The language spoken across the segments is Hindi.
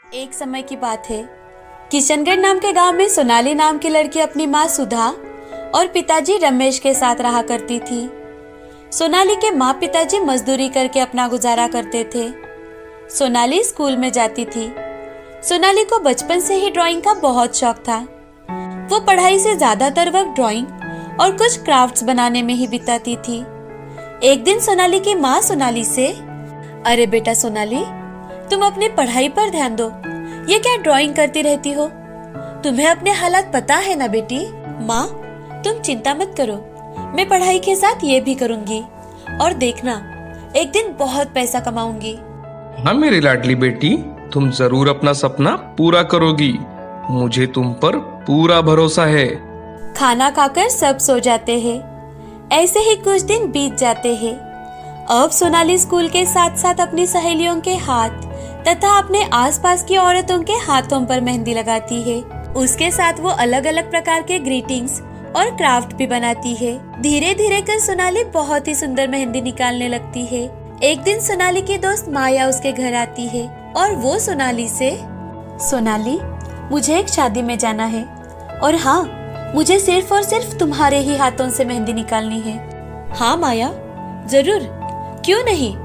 एक समय की बात है। किशनगढ़ नाम के गांव में सोनाली नाम की लड़की अपनी माँ सुधा और पिताजी रमेश के साथ रहा करती थी। सोनाली के माँ पिताजी मजदूरी करके अपना गुजारा करते थे। सोनाली स्कूल में जाती थी। सोनाली को बचपन से ही ड्राइंग का बहुत शौक था। वो पढ़ाई से ज्यादातर वक्त ड्राइंग और कुछ क्राफ्ट्स बनाने में ही बिताती थी। एक दिन सोनाली की माँ सोनाली से, अरे बेटा सोनाली, तुम अपनी पढ़ाई पर ध्यान दो, ये क्या ड्राइंग करती रहती हो? तुम्हें अपने हालात पता है ना बेटी? माँ, तुम चिंता मत करो, मैं पढ़ाई के साथ ये भी करूँगी और देखना एक दिन बहुत पैसा कमाऊंगी। हाँ मेरी लाडली बेटी, तुम जरूर अपना सपना पूरा करोगी। मुझे तुम पर पूरा भरोसा है। खाना खाकर सब सो जाते हैं। ऐसे ही कुछ दिन बीत जाते हैं। अब सोनाली स्कूल के साथ साथ अपनी सहेलियों के हाथ तथा अपने आसपास की औरतों के हाथों पर मेहंदी लगाती है। उसके साथ वो अलग अलग प्रकार के ग्रीटिंग्स और क्राफ्ट भी बनाती है। धीरे धीरे कर सोनाली बहुत ही सुंदर मेहंदी निकालने लगती है। एक दिन सोनाली की दोस्त माया उसके घर आती है और वो सोनाली से, सोनाली, मुझे एक शादी में जाना है और हाँ, मुझे सिर्फ और सिर्फ तुम्हारे ही हाथों से मेहंदी निकालनी है। हाँ माया, जरूर, क्यों नहीं,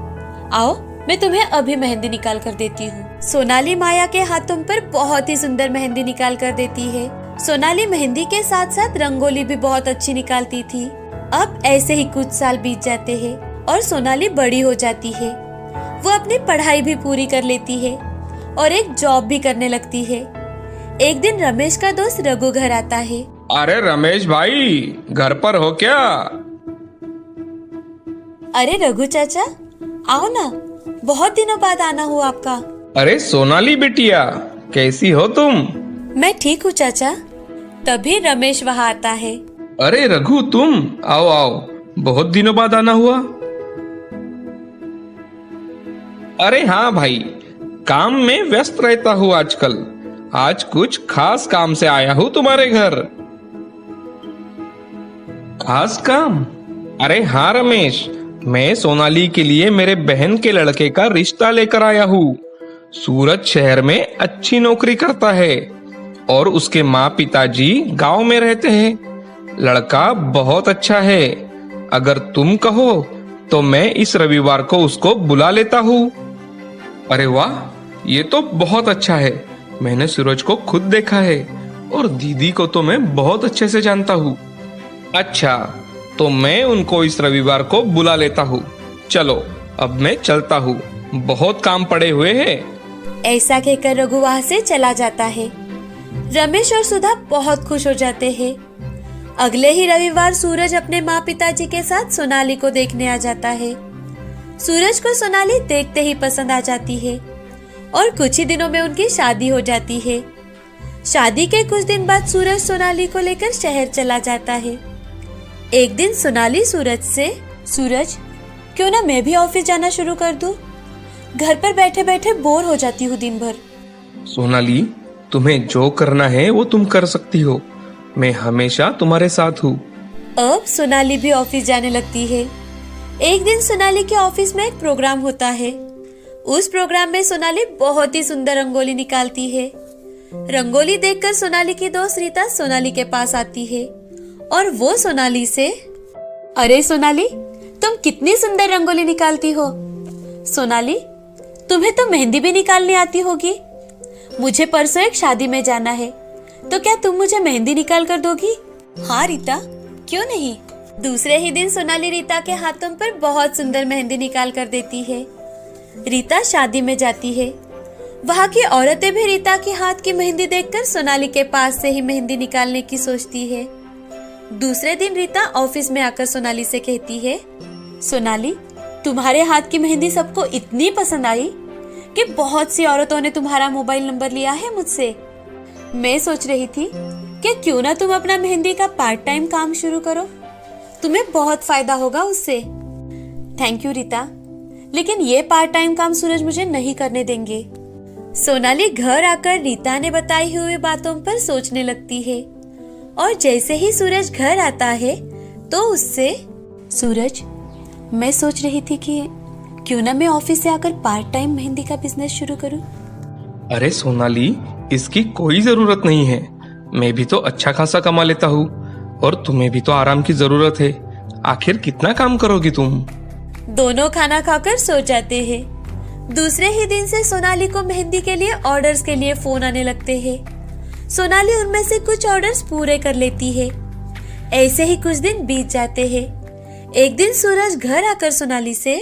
आओ मैं तुम्हें अभी मेहंदी निकाल कर देती हूँ। सोनाली माया के हाथों पर बहुत ही सुंदर मेहंदी निकाल कर देती है। सोनाली मेहंदी के साथ साथ रंगोली भी बहुत अच्छी निकालती थी। अब ऐसे ही कुछ साल बीत जाते हैं और सोनाली बड़ी हो जाती है। वो अपनी पढ़ाई भी पूरी कर लेती है और एक जॉब भी करने लगती है। एक दिन रमेश का दोस्त रघु घर आता है। अरे रमेश भाई, घर पर हो क्या? अरे रघु चाचा, आओ ना, बहुत दिनों बाद आना हुआ आपका। अरे सोनाली बिटिया, कैसी हो तुम? मैं ठीक हूँ चाचा। तभी रमेश वहाँ आता है। अरे रघु, तुम आओ आओ, बहुत दिनों बाद आना हुआ। अरे हाँ भाई, काम में व्यस्त रहता हूँ आजकल। आज कुछ खास काम से आया हूँ तुम्हारे घर। खास काम? अरे हाँ रमेश, मैं सोनाली के लिए मेरे बहन के लड़के का रिश्ता लेकर आया हूँ। सूरत शहर में अच्छी नौकरी करता है और उसके माँ पिताजी गांव में रहते हैं। लड़का बहुत अच्छा है। अगर तुम कहो तो मैं इस रविवार को उसको बुला लेता हूँ। अरे वाह, ये तो बहुत अच्छा है। मैंने सूरज को खुद देखा है और दीदी को तो मैं बहुत अच्छे से जानता हूँ। अच्छा, तो मैं उनको इस रविवार को बुला लेता हूँ। चलो अब मैं चलता हूँ, बहुत काम पड़े हुए हैं। ऐसा कहकर रघु वहाँ से चला जाता है। रमेश और सुधा बहुत खुश हो जाते हैं। अगले ही रविवार सूरज अपने माँ पिताजी के साथ सोनाली को देखने आ जाता है। सूरज को सोनाली देखते ही पसंद आ जाती है और कुछ ही दिनों में उनकी शादी हो जाती है। शादी के कुछ दिन बाद सूरज सोनाली को लेकर शहर चला जाता है। एक दिन सोनाली सूरज से, सूरज, क्यों ना मैं भी ऑफिस जाना शुरू कर दूं? घर पर बैठे बैठे बोर हो जाती हूँ दिन भर। सोनाली, तुम्हें जो करना है वो तुम कर सकती हो। मैं हमेशा तुम्हारे साथ हूँ। अब सोनाली भी ऑफिस जाने लगती है। एक दिन सोनाली के ऑफिस में एक प्रोग्राम होता है। उस प्रोग्राम में सोनाली बहुत ही सुंदर रंगोली निकालती है। रंगोली देखकर सोनाली की दोस्त रीता सोनाली के पास आती है और वो सोनाली से, अरे सोनाली, तुम कितनी सुंदर रंगोली निकालती हो। सोनाली, तुम्हें तो मेहंदी भी निकालनी आती होगी। मुझे परसों एक शादी में जाना है, तो क्या तुम मुझे मेहंदी निकाल कर दोगी? हाँ रीता, क्यों नहीं। दूसरे ही दिन सोनाली रीता के हाथों पर बहुत सुंदर मेहंदी निकाल कर देती है। रीता शादी में जाती है। वहाँ की औरतें भी रीता के हाथ की मेहंदी देखकर सोनाली के पास से ही मेहंदी निकालने की सोचती है। दूसरे दिन रीता ऑफिस में आकर सोनाली से कहती है, सोनाली, तुम्हारे हाथ की मेहंदी सबको इतनी पसंद आई कि बहुत सी औरतों ने तुम्हारा मोबाइल नंबर लिया है मुझसे। मैं सोच रही थी कि क्यों ना तुम अपना मेहंदी का पार्ट टाइम काम शुरू करो, तुम्हें बहुत फायदा होगा उससे। थैंक यू रीता, लेकिन ये पार्ट टाइम काम सूरज मुझे नहीं करने देंगे। सोनाली घर आकर रीता ने बताई हुई बातों पर सोचने लगती है और जैसे ही सूरज घर आता है तो उससे, सूरज, मैं सोच रही थी कि क्यों ना मैं ऑफिस से आकर पार्ट टाइम मेहंदी का बिजनेस शुरू करूं। अरे सोनाली, इसकी कोई जरूरत नहीं है। मैं भी तो अच्छा खासा कमा लेता हूँ और तुम्हें भी तो आराम की जरूरत है। आखिर कितना काम करोगी तुम? दोनों खाना खाकर सो जाते हैं। दूसरे ही दिन से सोनाली को मेहंदी के लिए ऑर्डर्स के लिए फोन आने लगते हैं। सोनाली उनमें से कुछ ऑर्डर्स पूरे कर लेती है। ऐसे ही कुछ दिन बीत जाते हैं। एक दिन सूरज घर आकर सोनाली से,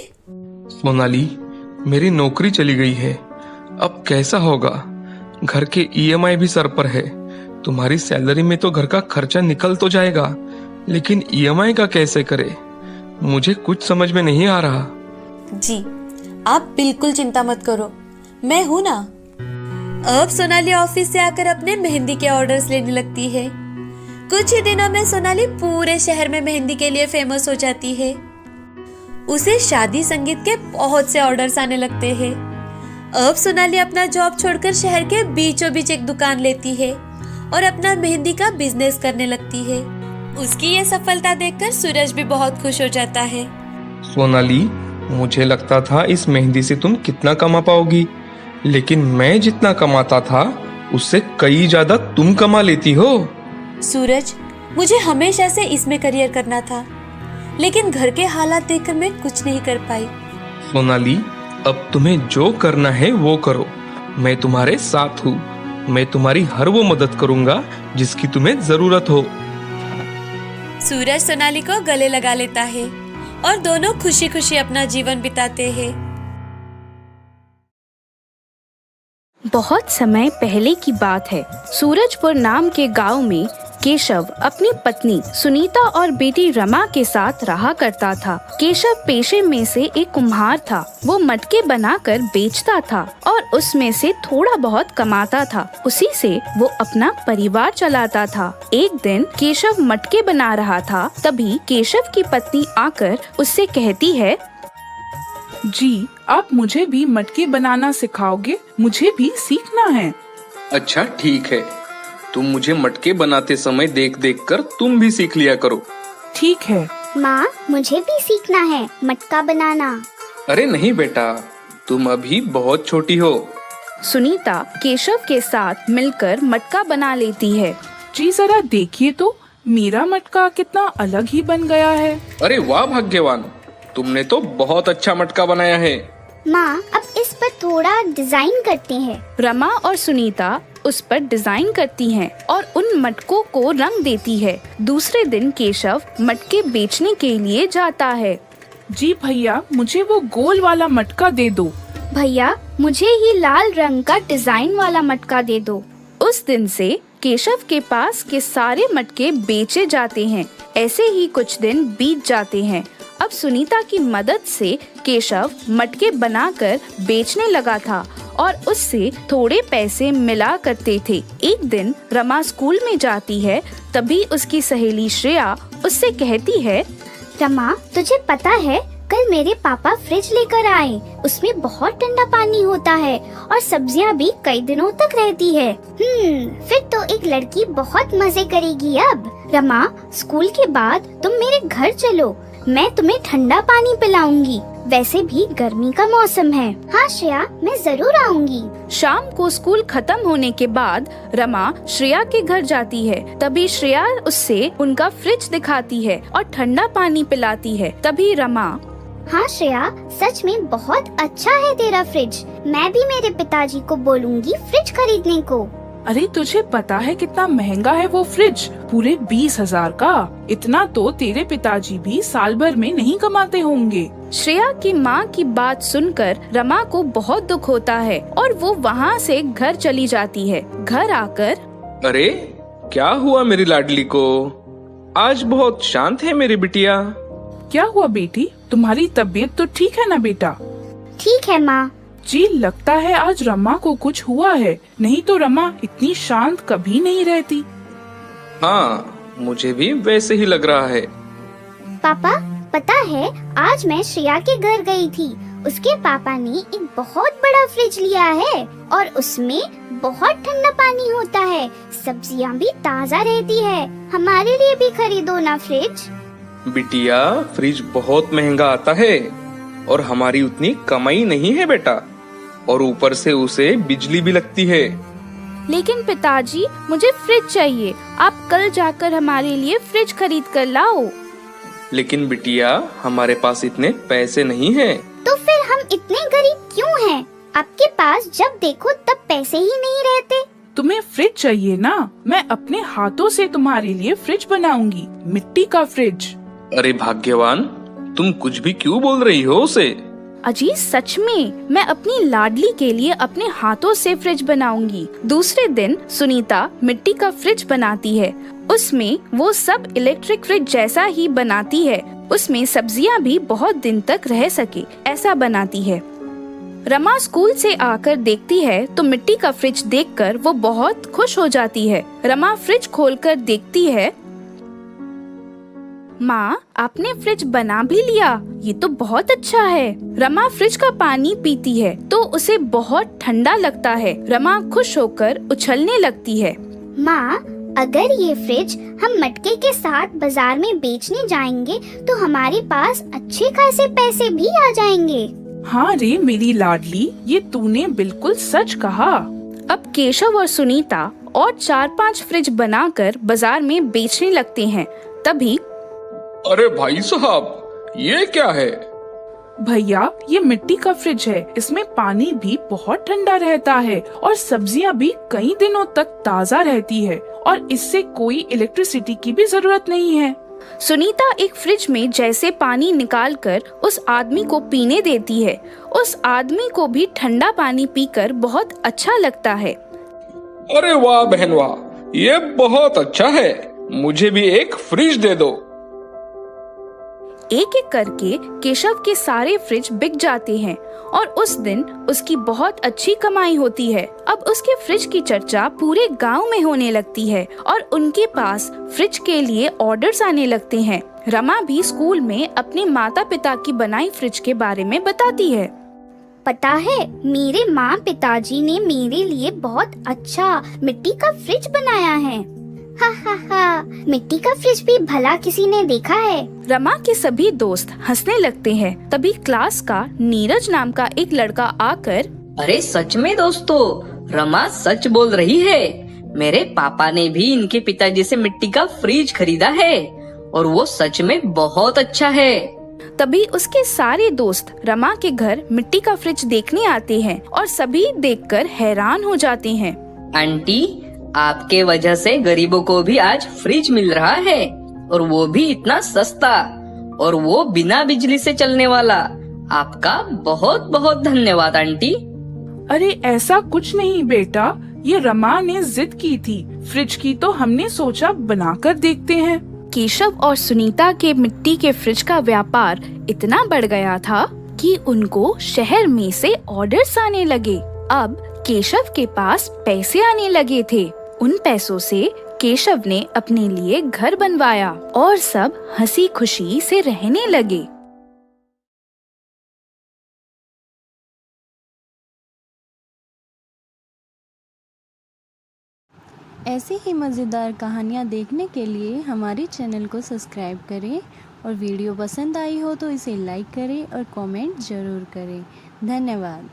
सोनाली, मेरी नौकरी चली गई है, अब कैसा होगा? घर के ईएमआई भी सर पर है। तुम्हारी सैलरी में तो घर का खर्चा निकल तो जाएगा, लेकिन ईएमआई का कैसे करे? मुझे कुछ समझ में नहीं आ रहा। जी, आप बिल्कुल चिंता मत करो, मैं हूँ ना। अब सोनाली ऑफिस से आकर अपने मेहंदी के ऑर्डर्स लेने लगती है। कुछ ही दिनों में सोनाली पूरे शहर में मेहंदी के लिए फेमस हो जाती है। उसे शादी संगीत के बहुत से ऑर्डर्स आने लगते हैं। अब सोनाली अपना जॉब छोड़कर शहर के बीचों बीच एक दुकान लेती है और अपना मेहंदी का बिजनेस करने लगती है। उसकी ये सफलता देखकर सूरज भी बहुत खुश हो जाता है। सोनाली, मुझे लगता था इस मेहंदी से तुम कितना कमा पाओगी, लेकिन मैं जितना कमाता था उससे कई ज्यादा तुम कमा लेती हो। सूरज, मुझे हमेशा से इसमें करियर करना था, लेकिन घर के हालात देखकर मैं कुछ नहीं कर पाई। सोनाली, अब तुम्हें जो करना है वो करो। मैं तुम्हारे साथ हूँ। मैं तुम्हारी हर वो मदद करूँगा जिसकी तुम्हें जरूरत हो। सूरज सोनाली को गले लगा लेता है और दोनों खुशी खुशी अपना जीवन बिताते हैं। बहुत समय पहले की बात है। सूरजपुर नाम के गांव में केशव अपनी पत्नी सुनीता और बेटी रमा के साथ रहा करता था। केशव पेशे में से एक कुम्हार था। वो मटके बनाकर बेचता था और उसमें से थोड़ा बहुत कमाता था। उसी से वो अपना परिवार चलाता था। एक दिन केशव मटके बना रहा था, तभी केशव की पत्नी आकर उससे कहती है, जी, आप मुझे भी मटके बनाना सिखाओगे? मुझे भी सीखना है। अच्छा ठीक है, तुम मुझे मटके बनाते समय देख देख कर तुम भी सीख लिया करो। ठीक है। माँ, मुझे भी सीखना है मटका बनाना। अरे नहीं बेटा, तुम अभी बहुत छोटी हो। सुनीता केशव के साथ मिलकर मटका बना लेती है। जी जरा देखिए तो, मेरा मटका कितना अलग ही बन गया है। अरे वाह भाग्यवान, तुमने तो बहुत अच्छा मटका बनाया है। माँ, अब इस पर थोड़ा डिजाइन करते हैं। रमा और सुनीता उस पर डिजाइन करती हैं और उन मटकों को रंग देती है। दूसरे दिन केशव मटके बेचने के लिए जाता है। जी भैया, मुझे वो गोल वाला मटका दे दो। भैया, मुझे ही लाल रंग का डिजाइन वाला मटका दे दो। उस दिन से केशव के पास के सारे मटके बेचे जाते हैं। ऐसे ही कुछ दिन बीत जाते हैं। अब सुनीता की मदद से केशव मटके बनाकर बेचने लगा था और उससे थोड़े पैसे मिला करते थे। एक दिन रमा स्कूल में जाती है, तभी उसकी सहेली श्रेया उससे कहती है, रमा, तुझे पता है कल मेरे पापा फ्रिज लेकर आए। उसमें बहुत ठंडा पानी होता है और सब्जियां भी कई दिनों तक रहती है। फिर तो एक लड़की बहुत मजे करेगी अब। रमा, स्कूल के बाद तुम मेरे घर चलो, मैं तुम्हें ठंडा पानी पिलाऊंगी। वैसे भी गर्मी का मौसम है। हाँ श्रेया, मैं जरूर आऊंगी। शाम को स्कूल खत्म होने के बाद रमा श्रेया के घर जाती है। तभी श्रेया उससे उनका फ्रिज दिखाती है और ठंडा पानी पिलाती है। तभी रमा, हाँ श्रेया, सच में बहुत अच्छा है तेरा फ्रिज। मैं भी मेरे पिताजी को बोलूँगी फ्रिज खरीदने को। अरे तुझे पता है कितना महंगा है वो फ्रिज? पूरे 20,000 का। इतना तो तेरे पिताजी भी साल भर में नहीं कमाते होंगे। श्रेया की माँ की बात सुनकर रमा को बहुत दुख होता है और वो वहाँ से घर चली जाती है। घर आकर, अरे क्या हुआ मेरी लाडली को? आज बहुत शांत है मेरी बिटिया। क्या हुआ बेटी, तुम्हारी तबीयत तो ठीक है ना बेटा? ठीक है माँ। जी, लगता है आज रमा को कुछ हुआ है, नहीं तो रमा इतनी शांत कभी नहीं रहती। हाँ, मुझे भी वैसे ही लग रहा है। पापा, पता है आज मैं श्रेया के घर गई थी। उसके पापा ने एक बहुत बड़ा फ्रिज लिया है और उसमें बहुत ठंडा पानी होता है। सब्जियां भी ताज़ा रहती है। हमारे लिए भी खरीदो ना फ्रिज। बिटिया, फ्रिज बहुत महंगा आता है और हमारी उतनी कमाई नहीं है बेटा। और ऊपर से उसे बिजली भी लगती है। लेकिन पिताजी, मुझे फ्रिज चाहिए। आप कल जाकर हमारे लिए फ्रिज खरीद कर लाओ। लेकिन बिटिया, हमारे पास इतने पैसे नहीं हैं। तो फिर हम इतने गरीब क्यों हैं? आपके पास जब देखो तब पैसे ही नहीं रहते। तुम्हें फ्रिज चाहिए ना? मैं अपने हाथों से तुम्हारे लिए फ्रिज बनाऊंगी, मिट्टी का फ्रिज। अरे भाग्यवान, तुम कुछ भी क्यों बोल रही हो उसे? अजी सच में, मैं अपनी लाडली के लिए अपने हाथों से फ्रिज बनाऊंगी। दूसरे दिन सुनीता मिट्टी का फ्रिज बनाती है। उसमें वो सब इलेक्ट्रिक फ्रिज जैसा ही बनाती है। उसमें सब्जियां भी बहुत दिन तक रह सके ऐसा बनाती है। रमा स्कूल से आकर देखती है तो मिट्टी का फ्रिज देखकर वो बहुत खुश हो जाती है। रमा फ्रिज खोलकर देखती है। माँ, आपने फ्रिज बना भी लिया, ये तो बहुत अच्छा है। रमा फ्रिज का पानी पीती है तो उसे बहुत ठंडा लगता है। रमा खुश होकर उछलने लगती है। माँ, अगर ये फ्रिज हम मटके के साथ बाजार में बेचने जाएंगे तो हमारे पास अच्छे खासे पैसे भी आ जाएंगे। हाँ रे मेरी लाडली, ये तूने बिल्कुल सच कहा। अब केशव और सुनीता और 4-5 फ्रिज बनाकर बाजार में बेचने लगते हैं। तभी अरे भाई साहब, ये क्या है? भैया, ये मिट्टी का फ्रिज है। इसमें पानी भी बहुत ठंडा रहता है और सब्जियां भी कई दिनों तक ताज़ा रहती है और इससे कोई इलेक्ट्रिसिटी की भी जरूरत नहीं है। सुनीता एक फ्रिज में जैसे पानी निकालकर उस आदमी को पीने देती है। उस आदमी को भी ठंडा पानी पीकर बहुत अच्छा लगता है। अरे वाह बहन वाह, ये बहुत अच्छा है। मुझे भी एक फ्रिज दे दो। एक एक करके केशव के सारे फ्रिज बिक जाते हैं और उस दिन उसकी बहुत अच्छी कमाई होती है। अब उसके फ्रिज की चर्चा पूरे गांव में होने लगती है और उनके पास फ्रिज के लिए ऑर्डर्स आने लगते हैं। रमा भी स्कूल में अपने माता पिता की बनाई फ्रिज के बारे में बताती है। पता है, मेरे माँ पिताजी ने मेरे लिए बहुत अच्छा मिट्टी का फ्रिज बनाया है। हा हा हा, मिट्टी का फ्रिज भी भला किसी ने देखा है? रमा के सभी दोस्त हंसने लगते हैं। तभी क्लास का नीरज नाम का एक लड़का आकर, अरे सच में दोस्तों, रमा सच बोल रही है। मेरे पापा ने भी इनके पिताजी से मिट्टी का फ्रिज खरीदा है और वो सच में बहुत अच्छा है। तभी उसके सारे दोस्त रमा के घर मिट्टी का फ्रिज देखने आते हैं और सभी देखकर हैरान हो जाते हैं। आंटी, आपके वजह से गरीबों को भी आज फ्रिज मिल रहा है और वो भी इतना सस्ता, और वो बिना बिजली से चलने वाला। आपका बहुत बहुत धन्यवाद आंटी। अरे ऐसा कुछ नहीं बेटा, ये रमा ने जिद की थी फ्रिज की, तो हमने सोचा बनाकर देखते हैं। केशव और सुनीता के मिट्टी के फ्रिज का व्यापार इतना बढ़ गया था कि उनको शहर में से ऑर्डर्स आने लगे। अब केशव के पास पैसे आने लगे थे। उन पैसों से केशव ने अपने लिए घर बनवाया और सब हंसी खुशी से रहने लगे। ऐसी ही मज़ेदार कहानियाँ देखने के लिए हमारे चैनल को सब्सक्राइब करें और वीडियो पसंद आई हो तो इसे लाइक करें और कमेंट ज़रूर करें। धन्यवाद।